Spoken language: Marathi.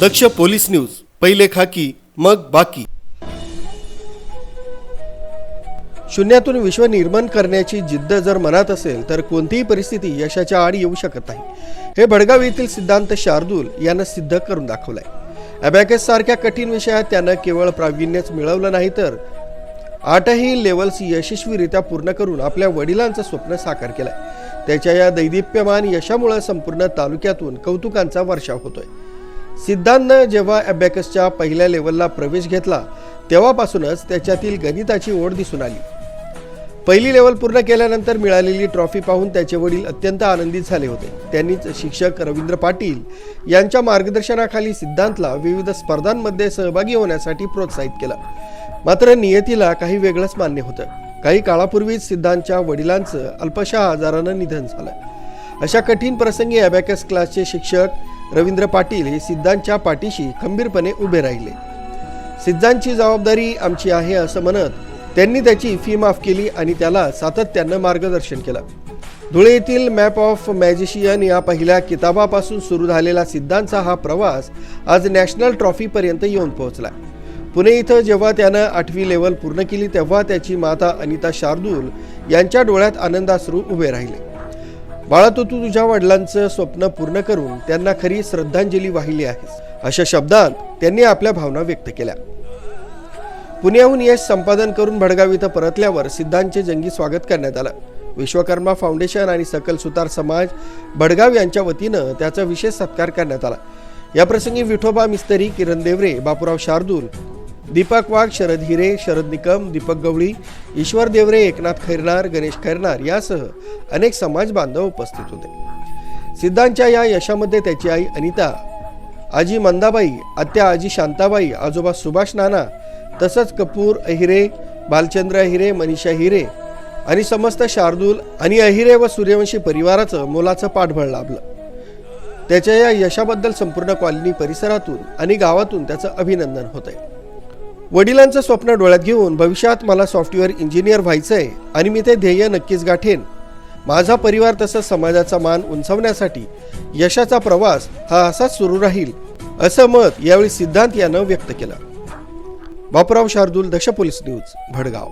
दक्ष पोलीस न्यूज, पहिले खाकी मग बाकी। शून्यातून विश्व निर्माण करण्याची जिद्द जर मनात असेल तर कोणतीही परिस्थिती यशाच्या आड येऊ शकत नाही। हे भडगाव येथील सिद्धांत शार्दूल यांना सिद्ध करून दाखवलंय। अबॅकस सारख्या कठीण विषयात त्यानं केवळ प्रावीण्यच मिळवलं नाही तर 8ही लेव्हल्स यशस्वीरित्या पूर्ण करून आपल्या वडिलांचं स्वप्न साकार केलंय। त्याच्या या दैदिप्यमान यशामुळे संपूर्ण तालुक्यातून कौतुकांचा वर्षाव होतोय। सिद्धांतनं जेव्हा अबॅकसच्या पहिल्या लेव्हलला प्रवेश घेतला तेव्हापासूनच त्याच्यातील गणिताची ओढ दिसून आली। पहिली लेव्हल पूर्ण केल्यानंतर मिळालेली ट्रॉफी पाहून त्याचे वडील अत्यंत आनंदित झाले होते। त्यांनीच शिक्षक रवींद्र पाटील यांच्या मार्गदर्शनाखाली सिद्धांतला विविध स्पर्धांमध्ये सहभागी होण्यासाठी प्रोत्साहित केलं। मात्र नियतीला काही वेगळंच मान्य होतं। काही काळापूर्वीच सिद्धांतच्या वडिलांचं अल्पशा आजारानं निधन झालं। अशा कठीण प्रसंगी अबॅकस क्लासचे शिक्षक रवींद्र पाटील हे सिद्धांतच्या पाठीशी खंबीरपणे उभे राहिले। सिद्धांतची जबाबदारी आमची आहे असं म्हणत त्यांनी त्याची फी माफ केली आणि त्याला सातत्यानं मार्गदर्शन केलं। धुळे येथील मॅप ऑफ मॅजिशियन या पहिल्या किताबापासून सुरू झालेला सिद्धांतचा हा प्रवास आज नॅशनल ट्रॉफी पर्यंत येऊन पोहोचला। पुणे इथं जेव्हा त्यानं 8वी लेव्हल पूर्ण केली तेव्हा त्याची माता अनिता शार्दूल यांच्या डोळ्यात आनंदाश्रू उभे राहिले। बाळा, तू तुझ्या वडिलांचं स्वप्न पूर्ण करून त्यांना खरी श्रद्धांजली वाहिली आहेस, अशा शब्दांत त्यांनी आपल्या भावना व्यक्त केल्या। पुण्याहून यश संपादन करून भडगाव इथं परतल्यावर सिद्धांतचे जंगी स्वागत करण्यात आलं। विश्वकर्मा फाउंडेशन आणि सकल सुतार समाज भडगाव यांच्या वतीनं त्याचा विशेष सत्कार करण्यात आला। याप्रसंगी विठोबा मिस्त्री, किरण देवरे, बापूराव शार्दूल, दीपक वाघ, शरद हिरे, शरद निकम, दीपक गवळी, ईश्वर देवरे, एकनाथ खैरनार, गणेश खैरनार यासह अनेक समाज बांधव उपस्थित होते। सिद्धांतच्या या यशामध्ये त्याची आई अनिता, आजी मंदाबाई, आत्या आजी शांताबाई, आजोबा सुभाष नाना, तसंच कपूर अहिरे, बालचंद्र अहिरे, मनीषा हिरे आणि समस्त शार्दूल आणि अहिरे व सूर्यवंशी परिवाराचं मोलाचं पाठबळ लाभलं। त्याच्या या यशाबद्दल संपूर्ण कॉलनी परिसरातून आणि गावातून त्याचं अभिनंदन होतंय। वडिलांचं स्वप्न डोळ्यात घेऊन भविष्यात मला सॉफ्टवेअर इंजिनियर व्हायचंय आणि मी ते ध्येय नक्कीच गाठेन। माझा परिवार तसंच समाजाचा मान उंचावण्यासाठी यशाचा प्रवास हा असाच सुरू राहील, असं मत यावेळी सिद्धांत यानं व्यक्त केलं। बापूराव शार्दूल, दक्ष पोलीस न्यूज, भडगाव।